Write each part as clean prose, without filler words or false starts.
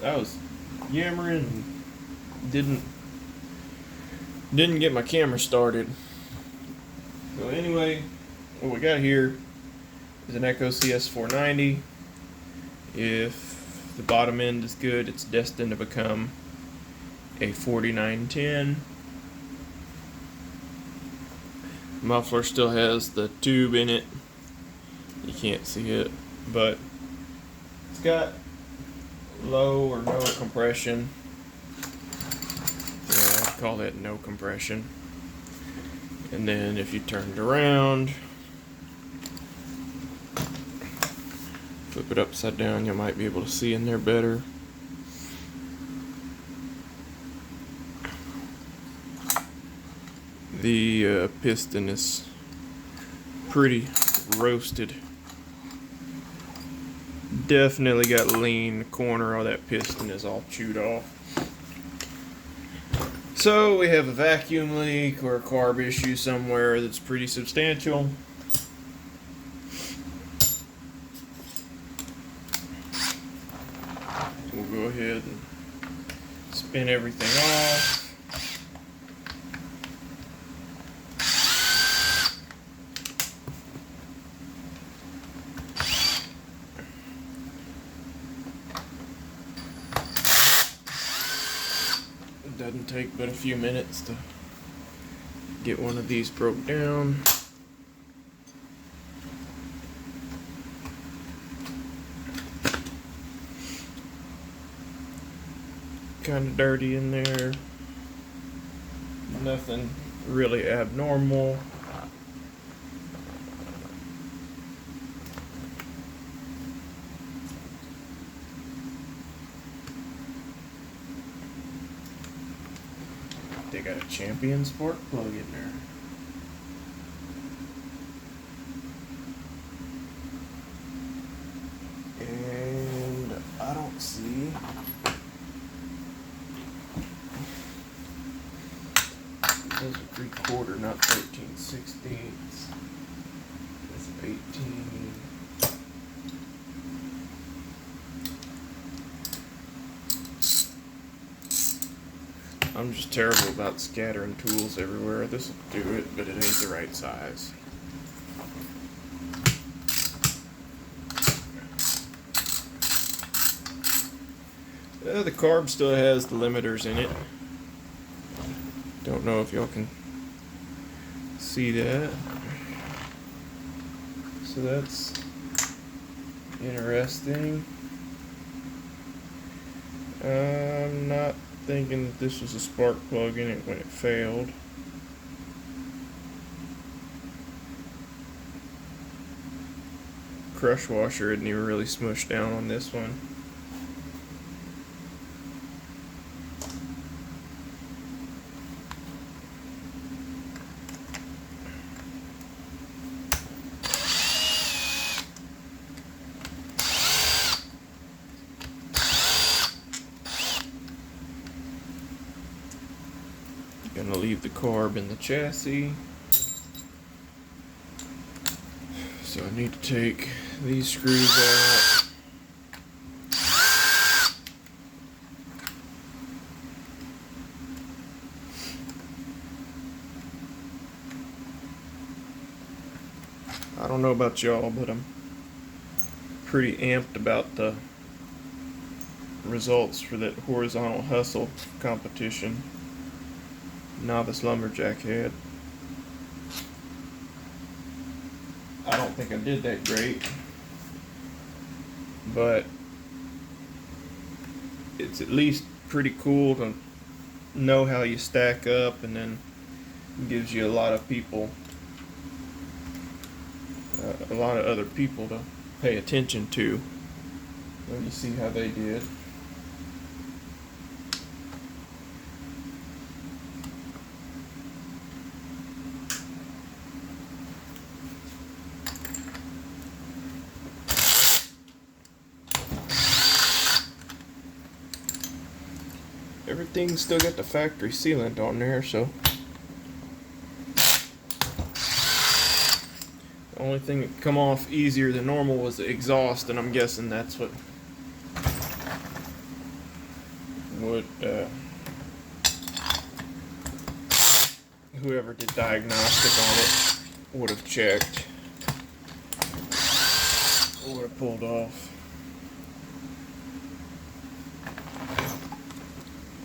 I was yammering and didn't get my camera started. So anyway, what we got here is an Echo CS-490. If the bottom end is good, it's destined to become a 4910. Muffler still has the tube in it. You can't see it, but it's got low or no compression. Yeah, I'd call that no compression. And then if you turn it around, flip it upside down, you might be able to see in there better. The piston is pretty roasted. Definitely got lean. The corner of that piston is all chewed off. So we have a vacuum leak or a carb issue somewhere that's pretty substantial. We'll go ahead and spin everything off. It doesn't take but a few minutes to get one of these broke down. Kind of dirty in there. Nothing really abnormal. They got a Champion spark plug in there. And I don't see those are 3/4, not 13/16. That's 18. I'm just terrible about scattering tools everywhere. This will do it, but it ain't the right size. The carb still has the limiters in it. Don't know if y'all can see that. So that's interesting. I'm not thinking that this was a spark plug in it when it failed. Crush washer isn't even really smushed down on this one. Gonna leave the carb in the chassis. So I need to take these screws out. I don't know about y'all, but I'm pretty amped about the results for that horizontal hustle competition Novice Lumberjack had. I don't think I did that great, but it's at least pretty cool to know how you stack up, and then it gives you a lot of people, a lot of other people to pay attention to when you see how they did. Everything's still got the factory sealant on there, so the only thing that come off easier than normal was the exhaust, and I'm guessing that's what would whoever did diagnostic on it would have checked, would have pulled off.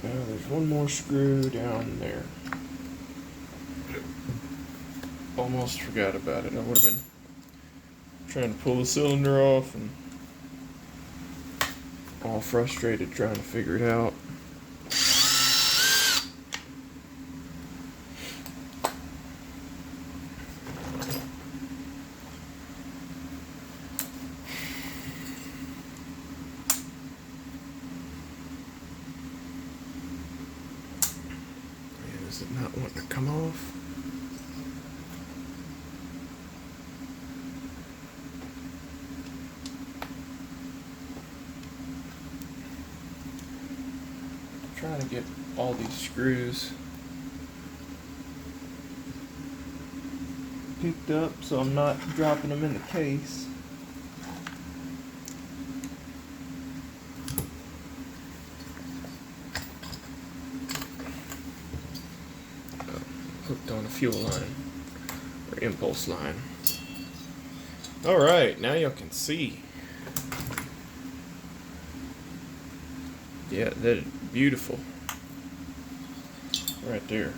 Now there's one more screw down there. Almost forgot about it. I would have been trying to pull the cylinder off and all frustrated trying to figure it out. Man, is it not wanting to come off? Trying to get all these screws picked up so I'm not dropping them in the case. Hooked on a fuel line or impulse line. Alright, now y'all can see. Yeah, that is beautiful. Right there.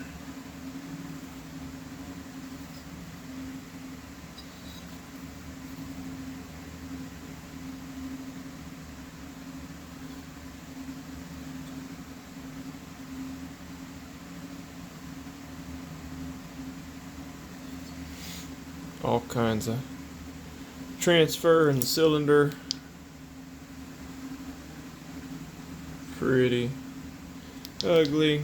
All kinds of transfer in the cylinder. Pretty ugly.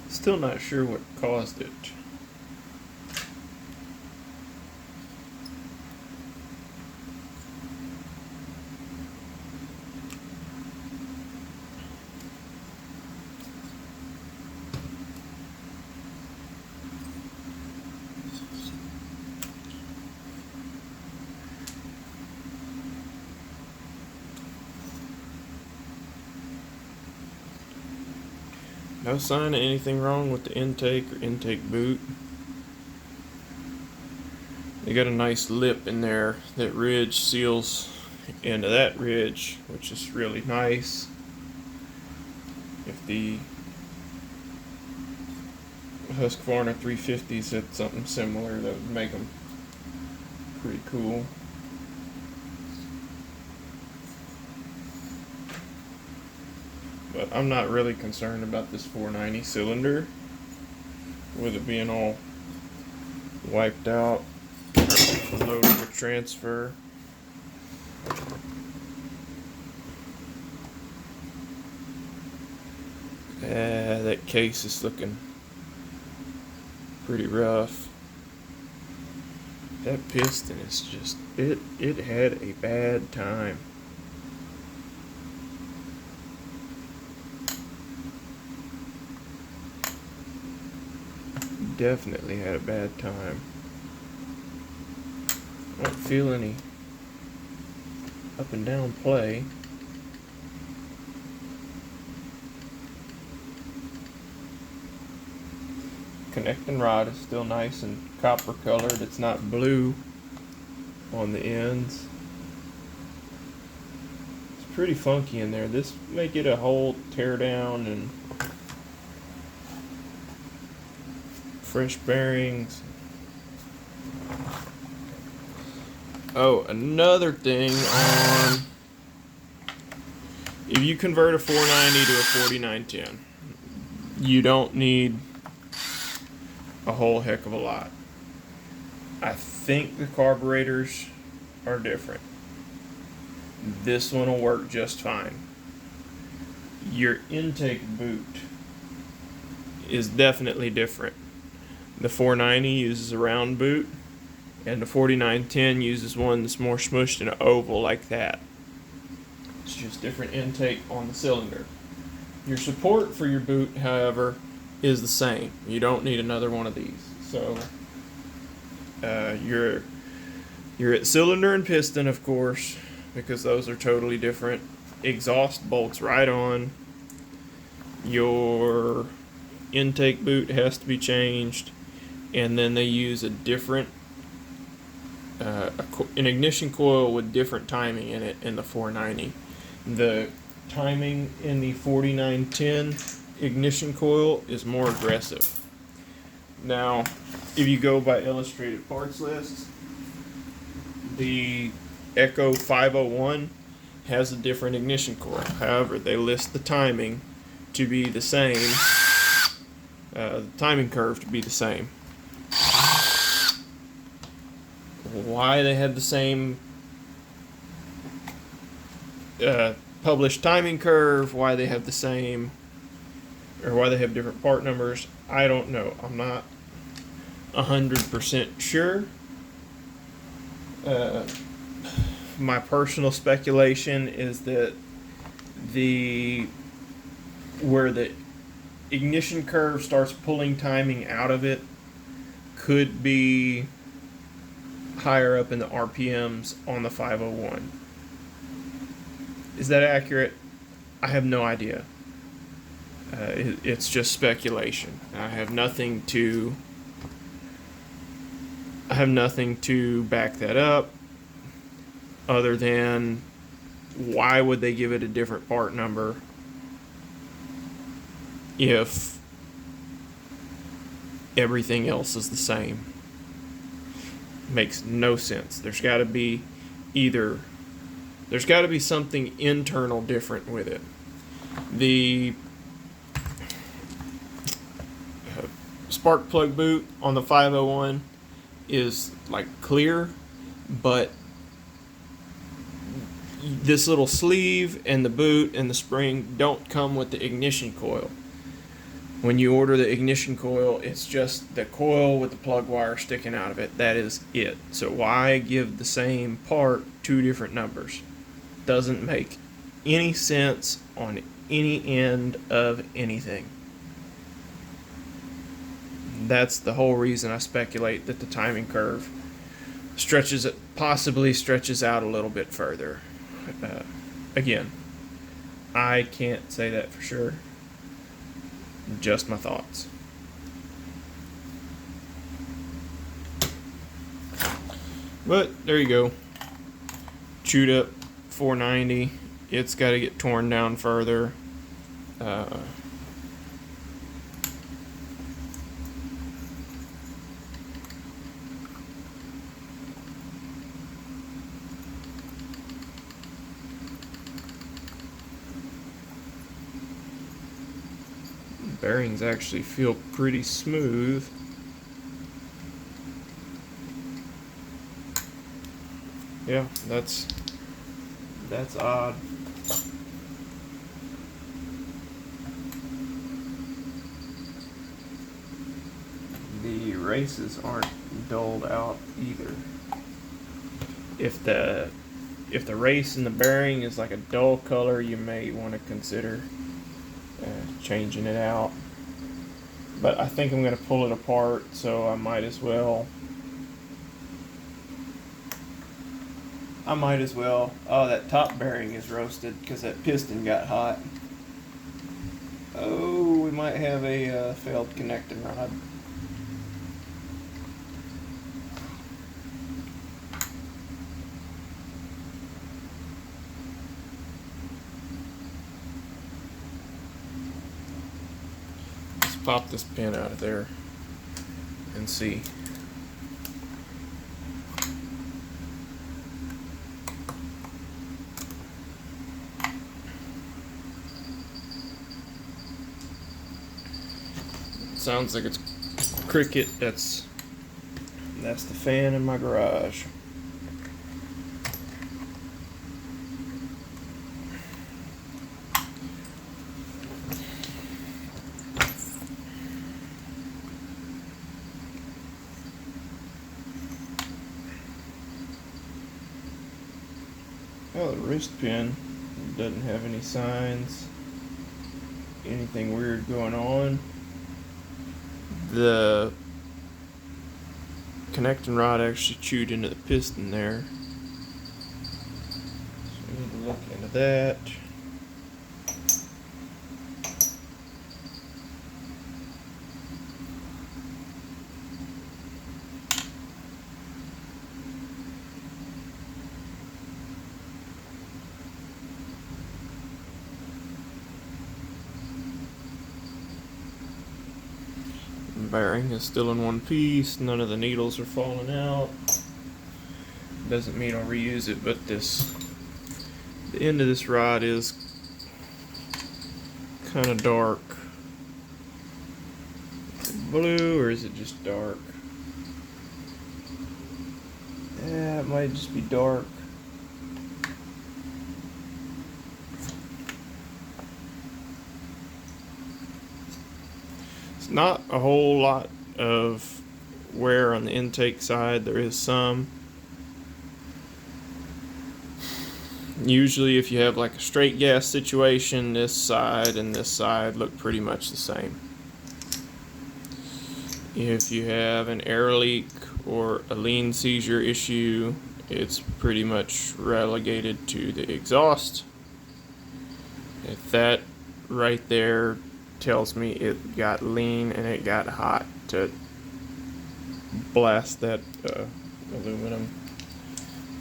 Still not sure what caused it. No sign of anything wrong with the intake or intake boot. They got a nice lip in there. That ridge seals into that ridge, which is really nice. If the Husqvarna 350s had something similar, that would make them pretty cool. But I'm not really concerned about this 490 cylinder with it being all wiped out, loaded with transfer. That case is looking pretty rough. That piston is just, it had a bad time. Definitely had a bad time. I don't feel any up and down play. Connecting rod is still nice and copper colored. It's not blue on the ends. It's pretty funky in there. This may get a whole teardown and fresh bearings. Oh, another thing on, if you convert a 490 to a 4910, you don't need a whole heck of a lot. I think the carburetors are different. This one will work just fine. Your intake boot is definitely different. The 490 uses a round boot, and the 4910 uses one that's more smushed in an oval like that. It's just different intake on the cylinder. Your support for your boot, however, is the same. You don't need another one of these. So You're at cylinder and piston, of course, because those are totally different. Exhaust bolts right on. Your intake boot has to be changed, and then they use a different an ignition coil with different timing in it in the 490. The timing in the 4910 ignition coil is more aggressive. Now, if you go by illustrated parts lists, the Echo 501 has a different ignition coil. However, they list the timing to be the same, the timing curve to be the same. Why they have the same published timing curve, why they have the same, or why they have different part numbers, I don't know. I'm not 100% sure. My personal speculation is that where the ignition curve starts pulling timing out of it could be higher up in the RPMs on the 501. Is that accurate? I have no idea. It's just speculation. I have nothing to back that up, other than why would they give it a different part number if everything else is the same? Makes no sense. There's got to be something internal different with it. The spark plug boot on the 501 is like clear, but this little sleeve and the boot and the spring don't come with the ignition coil. When you order the ignition coil, it's just the coil with the plug wire sticking out of it. That is it. So why give the same part two different numbers? Doesn't make any sense on any end of anything. That's the whole reason I speculate that the timing curve possibly stretches out a little bit further. Again, I can't say that for sure. Just my thoughts. But there you go. Chewed up 490. It's got to get torn down further. Bearings actually feel pretty smooth. Yeah, that's odd. The races aren't dulled out either. If the race and the bearing is like a dull color, you may want to consider changing it out. But I think I'm going to pull it apart, so I might as well. Oh, that top bearing is roasted because that piston got hot. Oh, we might have a failed connecting rod. Let's pop this pin out of there and see. Sounds like it's cricket. That's the fan in my garage. Oh, the wrist pin doesn't have any signs, anything weird going on. The connecting rod actually chewed into the piston there. So we need to look into that. Bearing is still in one piece, none of the needles are falling out. Doesn't mean I'll reuse it, but the end of this rod is kind of dark. Is it blue or is it just dark? Yeah, it might just be dark. Not a whole lot of wear on the intake side. There is some. Usually if you have like a straight gas situation, this side and this side look pretty much the same. If you have an air leak or a lean seizure issue, it's pretty much relegated to the exhaust. If that right there tells me it got lean and it got hot to blast that aluminum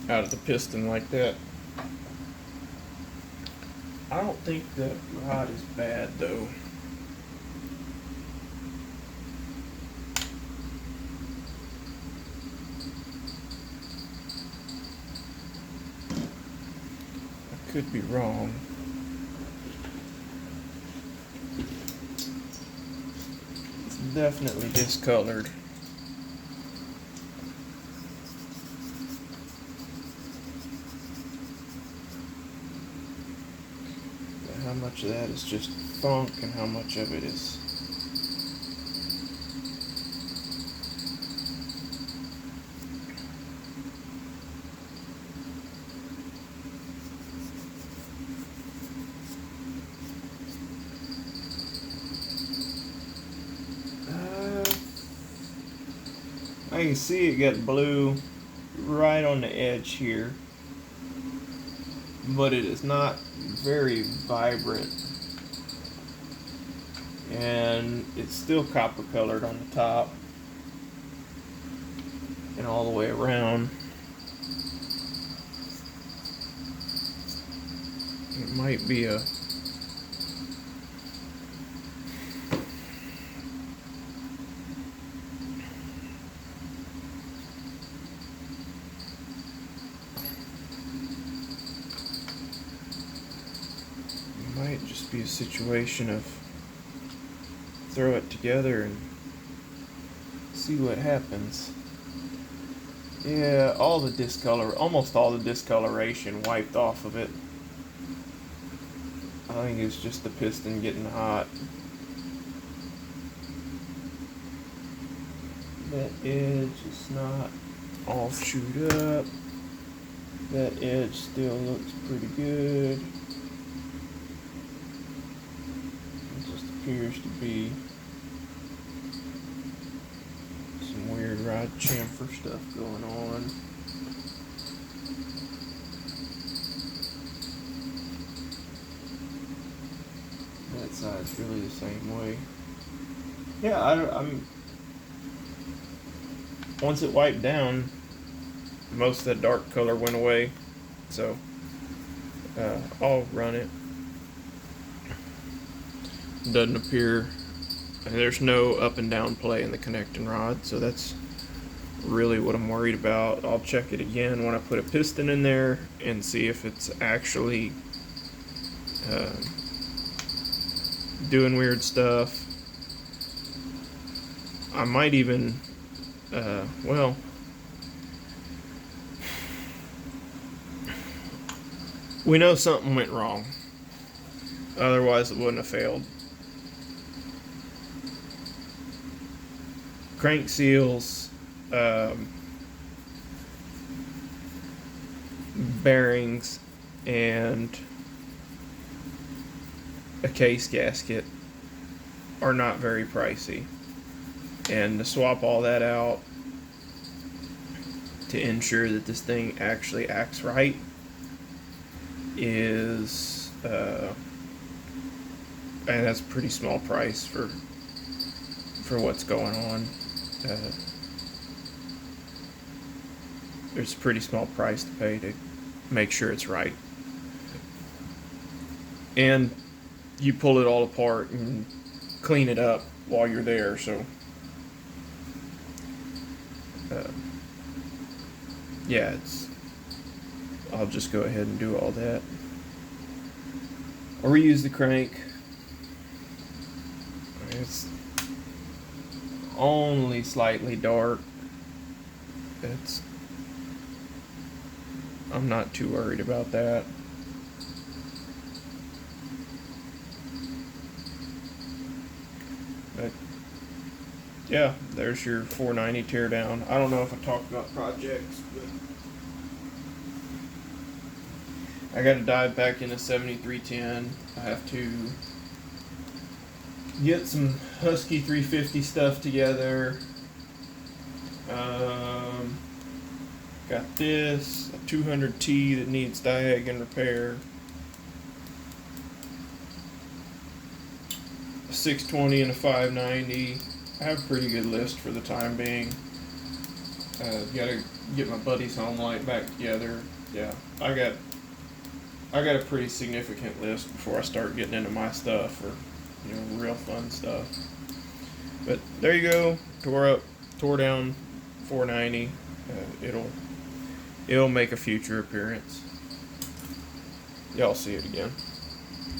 out of the piston like that. I don't think that rod is bad though. I could be wrong. Definitely discolored. But how much of that is just funk and how much of it is I can see it got blue right on the edge here, but it is not very vibrant, and it's still copper colored on the top and all the way around. It might be a just be a situation of throw it together and see what happens. Yeah, almost all the discoloration wiped off of it. I think it's just the piston getting hot. That edge is not all chewed up. That edge still looks pretty good. Appears to be some weird rod chamfer stuff going on. That side's really the same way. Yeah, I'm. Once it wiped down, most of the dark color went away, so I'll run it. Doesn't appear, there's no up and down play in the connecting rod, so that's really what I'm worried about. I'll check it again when I put a piston in there and see if it's actually doing weird stuff. I might even well, we know something went wrong, otherwise it wouldn't have failed. Crank seals, bearings, and a case gasket are not very pricey. And to swap all that out, to ensure that this thing actually acts right is, and that's a pretty small price for what's going on. There's a pretty small price to pay to make sure it's right. And you pull it all apart and clean it up while you're there, so yeah, I'll just go ahead and do all that. I'll reuse the crank. It's only slightly dark. I'm not too worried about that. But yeah, there's your 490 teardown. I don't know if I talked about projects, but I got to dive back into 7310. I have to get some Husky 350 stuff together. Got this, a 200T that needs diag and repair. A 620 and a 590. I have a pretty good list for the time being. Gotta get my buddy's home light back together. Yeah, I got a pretty significant list before I start getting into my stuff, or real fun stuff. But there you go, tore down 490. It'll make a future appearance. Y'all see it again.